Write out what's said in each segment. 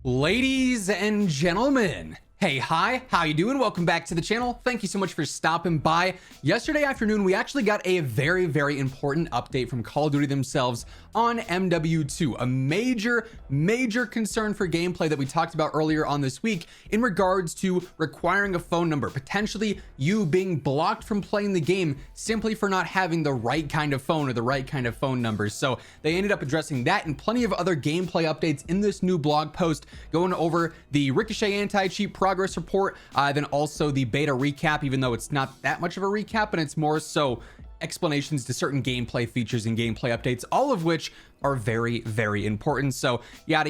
Ladies and gentlemen, hey, hi, how you doing? Welcome back to the channel. Thank you so much for stopping by. Yesterday afternoon, we actually got a very important update from Call of Duty themselves on MW2, a major concern for gameplay that we talked about earlier on this week in regards to requiring a phone number, potentially you being blocked from playing the game simply for not having the right kind of phone or the right kind of phone numbers. So they ended up addressing that and plenty of other gameplay updates in this new blog post, going over the Ricochet Anti-Cheat progress report, then also the beta recap, even though it's not that much of a recap, and it's more so explanations to certain gameplay features and gameplay updates, all of which are very important. So yada,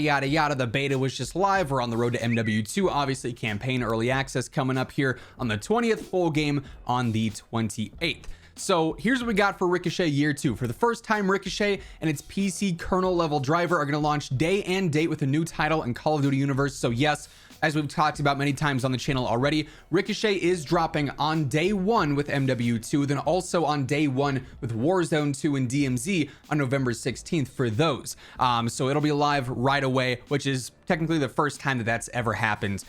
the beta was just live. We're on the road to MW2, obviously campaign early access coming up here on the 20th, full game on the 28th. So here's what we got for Ricochet Year 2. For the first time, Ricochet and its PC kernel level driver are going to launch day and date with a new title in Call of Duty universe. So yes, as we've talked about many times on the channel already, Ricochet is dropping on day 1 with MW2, then also on day 1 with Warzone 2 and DMZ on November 16th for those. So it'll be live right away, which is technically the first time that that's ever happened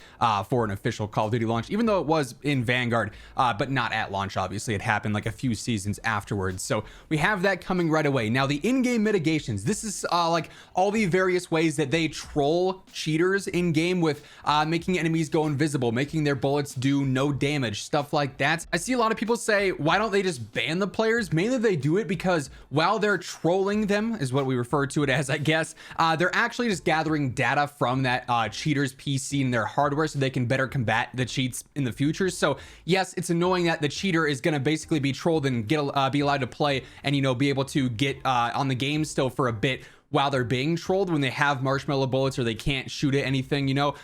for an official Call of Duty launch, even though it was in Vanguard, but not at launch. Obviously, it happened like a few seasons afterwards. So we have that coming right away. Now, the in-game mitigations. This is like all the various ways that they troll cheaters in game with making enemies go invisible, making their bullets do no damage, stuff like that. I see a lot of people say, why don't they just ban the players? Mainly they do it because while they're trolling them, is what we refer to it as, I guess, they're actually just gathering data from that cheater's PC and their hardware so they can better combat the cheats in the future. So yes, it's annoying that the cheater is going to basically be trolled and get be allowed to play and, you know, be able to get on the game still for a bit while they're being trolled when they have marshmallow bullets or they can't shoot at anything, you know.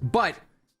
But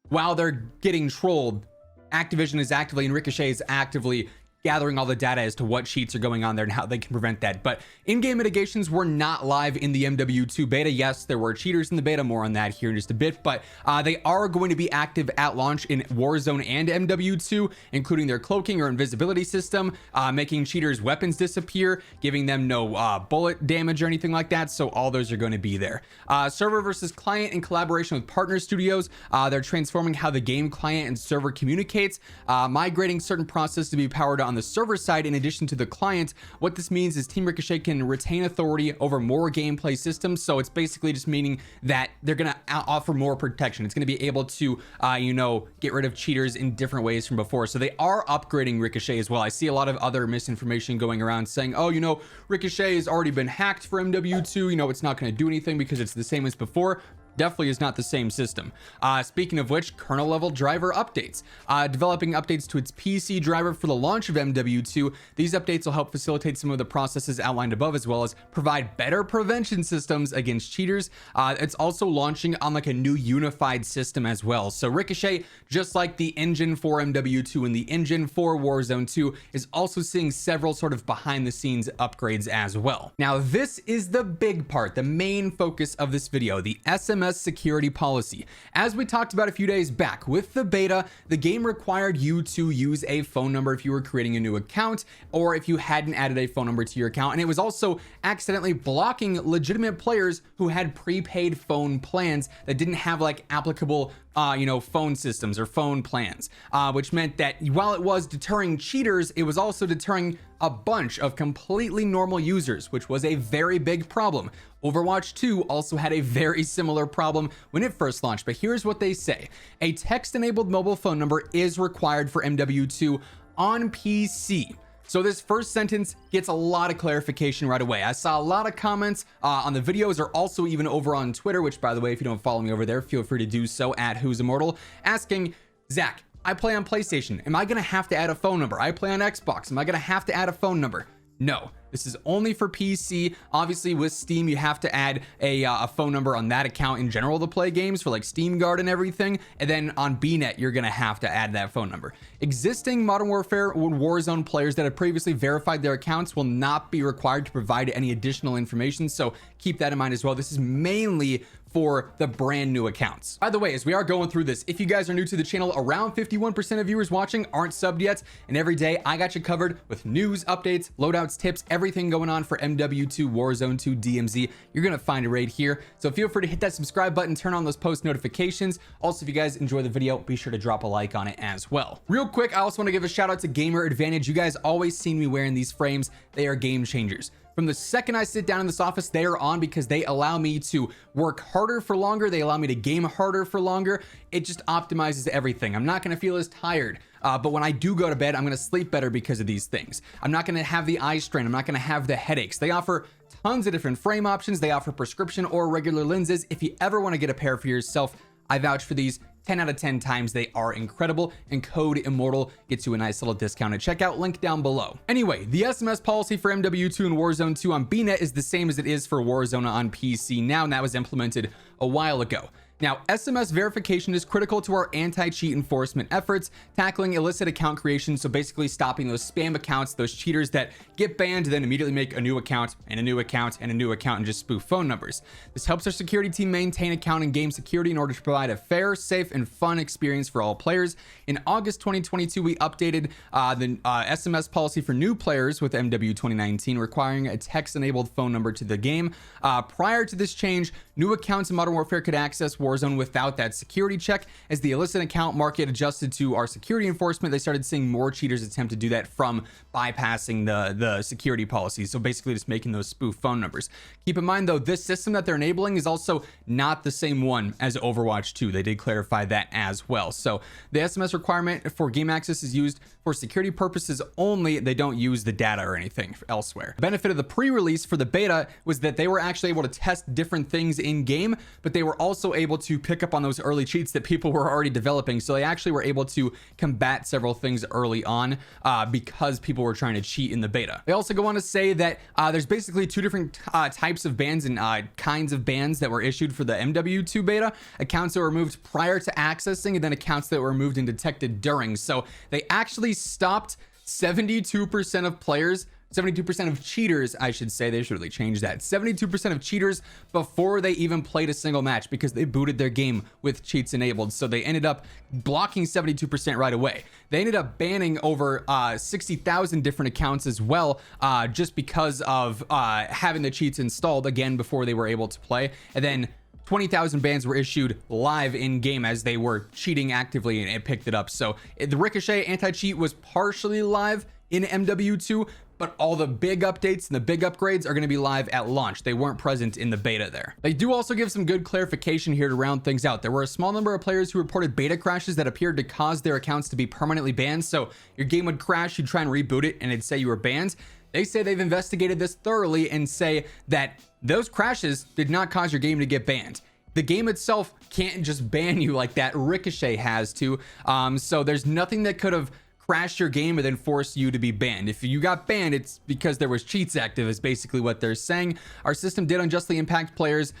while they're getting trolled, Activision is actively and Ricochet is actively gathering all the data as to what cheats are going on there and how they can prevent that. But in-game mitigations were not live in the MW2 beta. Yes, there were cheaters in the beta, more on that here in just a bit, but they are going to be active at launch in Warzone and MW2, including their cloaking or invisibility system, making cheaters' weapons disappear, giving them no bullet damage or anything like that. So all those are going to be there. Server versus client in collaboration with partner studios. They're transforming how the game client and server communicates, migrating certain processes to be powered on the server side in addition to the client. What this means is Team Ricochet can retain authority over more gameplay systems. So it's basically just meaning that they're going to offer more protection. It's going to be able to, you know, get rid of cheaters in different ways from before. So they are upgrading Ricochet as well. I see a lot of other misinformation going around saying, oh, you know, Ricochet has already been hacked for MW2. You know, it's not going to do anything because it's the same as before. Definitely is not the same system. Speaking of which, kernel level driver updates. Developing updates to its PC driver for the launch of MW2. These updates will help facilitate some of the processes outlined above, as well as provide better prevention systems against cheaters. It's also launching on like a new unified system as well. So Ricochet, just like the engine for MW2 and the engine for Warzone 2, is also seeing several sort of behind the scenes upgrades as well. Now, this is the big part, the main focus of this video, the SMS security policy. As we talked about a few days back, with the beta, the game required you to use a phone number if you were creating a new account or if you hadn't added a phone number to your account. And it was also accidentally blocking legitimate players who had prepaid phone plans that didn't have like applicable you know, phone systems or phone plans, which meant that while it was deterring cheaters, it was also deterring a bunch of completely normal users, which was a very big problem. Overwatch 2 also had a very similar problem when it first launched, but here's what they say. A text-enabled mobile phone number is required for MW2 on PC. So this first sentence gets a lot of clarification right away. I saw a lot of comments on the videos, or also even over on Twitter, which, by the way, if you don't follow me over there, feel free to do so at WhosImmortal, asking, Zach, I play on PlayStation. Am I going to have to add a phone number? I play on Xbox. Am I going to have to add a phone number? No, this is only for PC. Obviously, with Steam, you have to add a phone number on that account in general to play games for like Steam Guard and everything. And then on BNet, you're going to have to add that phone number. Existing Modern Warfare and Warzone players that have previously verified their accounts will not be required to provide any additional information. So keep that in mind as well. This is mainly for the brand new accounts. By the way, as we are going through this, if you guys are new to the channel, around 51% of viewers watching aren't subbed yet, and every day I got you covered with news, updates, loadouts, tips, everything everything going on for MW2, Warzone 2, DMZ, you're gonna find it right here. So feel free to hit that subscribe button, turn on those post notifications. Also, if you guys enjoy the video, be sure to drop a like on it as well. Real quick, I also want to give a shout out to Gamer Advantage. You guys always seen me wearing these frames. They are game changers. From the second I sit down in this office, they are on because they allow me to work harder for longer. They allow me to game harder for longer. It just optimizes everything. I'm not going to feel as tired. But when I do go to bed, I'm going to sleep better because of these things. I'm not going to have the eye strain. I'm not going to have the headaches. They offer tons of different frame options. They offer prescription or regular lenses. If you ever want to get a pair for yourself, I vouch for these. 10 out of 10 times they are incredible, and code Immortal gets you a nice little discount at checkout, link down below. Anyway, the SMS policy for MW2 and Warzone 2 on BNet is the same as it is for Warzone on PC now, and that was implemented a while ago. Now, SMS verification is critical to our anti-cheat enforcement efforts, tackling illicit account creation, so basically stopping those spam accounts, those cheaters that get banned, then immediately make a new account and a new account and a new account and just spoof phone numbers. This helps our security team maintain account and game security in order to provide a fair, safe, and fun experience for all players. In August 2022, we updated the SMS policy for new players with MW 2019, requiring a text-enabled phone number to the game. Prior to this change, new accounts in Modern Warfare could access Warzone without that security check. As the illicit account market adjusted to our security enforcement, they started seeing more cheaters attempt to do that from bypassing the security policies, so basically just making those spoof phone numbers. Keep in mind though, this system that they're enabling is also not the same one as Overwatch 2. They did clarify that as well. So the SMS requirement for game access is used for security purposes only. They don't use the data or anything elsewhere. The benefit of the pre-release for the beta was that they were actually able to test different things in game, but they were also able to pick up on those early cheats that people were already developing. So they actually were able to combat several things early on because people were trying to cheat in the beta. They also go on to say that there's basically two different types of bans and kinds of bans that were issued for the MW2 beta: accounts that were removed prior to accessing, and then accounts that were removed and detected during. So they actually stopped 72% of players, 72% of cheaters, I should say. They should really change that. 72% of cheaters before they even played a single match because they booted their game with cheats enabled. So they ended up blocking 72% right away. They ended up banning over 60,000 different accounts as well, just because of having the cheats installed again before they were able to play. And then 20,000 bans were issued live in game as they were cheating actively, and it picked it up. So the Ricochet Anti-Cheat was partially live in MW2, but all the big updates and the big upgrades are going to be live at launch. They weren't present in the beta there. They do also give some good clarification here to round things out. There were a small number of players who reported beta crashes that appeared to cause their accounts to be permanently banned. So your game would crash, you'd try and reboot it, and it'd say you were banned. They say they've investigated this thoroughly and say that those crashes did not cause your game to get banned. The game itself can't just ban you like that. Ricochet has to. So there's nothing that could have crashed your game and then forced you to be banned. If you got banned, it's because there was cheats active, is basically what they're saying. Our system did unjustly impact players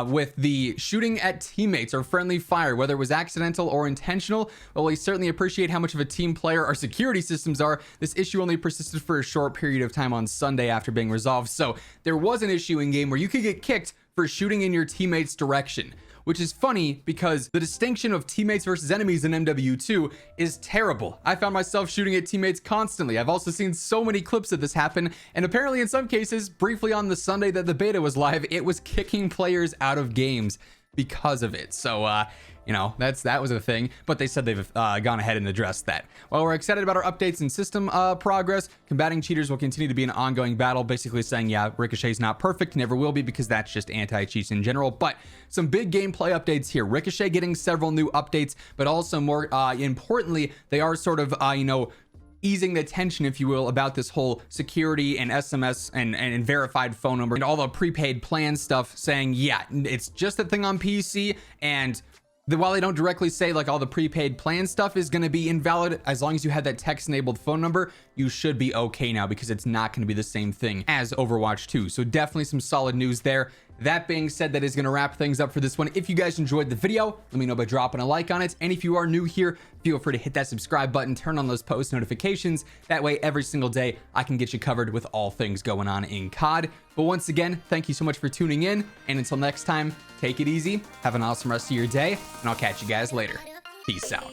with the shooting at teammates or friendly fire, whether it was accidental or intentional. While we certainly appreciate how much of a team player our security systems are, this issue only persisted for a short period of time on Sunday after being resolved. So there was an issue in game where you could get kicked for shooting in your teammate's direction, which is funny because the distinction of teammates versus enemies in MW2 is terrible. I found myself shooting at teammates constantly. I've also seen so many clips of this happen, and apparently in some cases, briefly on the Sunday that the beta was live, it was kicking players out of games because of it. So you know, that was a thing, but they said they've gone ahead and addressed that. While we're excited about our updates and system progress, combating cheaters will continue to be an ongoing battle, basically saying, yeah, Ricochet's not perfect, never will be, because that's just anti-cheats in general. But some big gameplay updates here. Ricochet getting several new updates, but also more importantly, they are sort of, you know, easing the tension, if you will, about this whole security and SMS and verified phone number and all the prepaid plan stuff, saying, yeah, it's just a thing on PC, and while they don't directly say like all the prepaid plan stuff is going to be invalid, as long as you have that text enabled phone number, you should be okay now, because it's not going to be the same thing as Overwatch 2. So definitely some solid news there. That being said, that is going to wrap things up for this one. If you guys enjoyed the video, let me know by dropping a like on it. And if you are new here, feel free to hit that subscribe button, turn on those post notifications. That way, every single day, I can get you covered with all things going on in COD. But once again, thank you so much for tuning in. And until next time, take it easy, have an awesome rest of your day, and I'll catch you guys later. Peace out.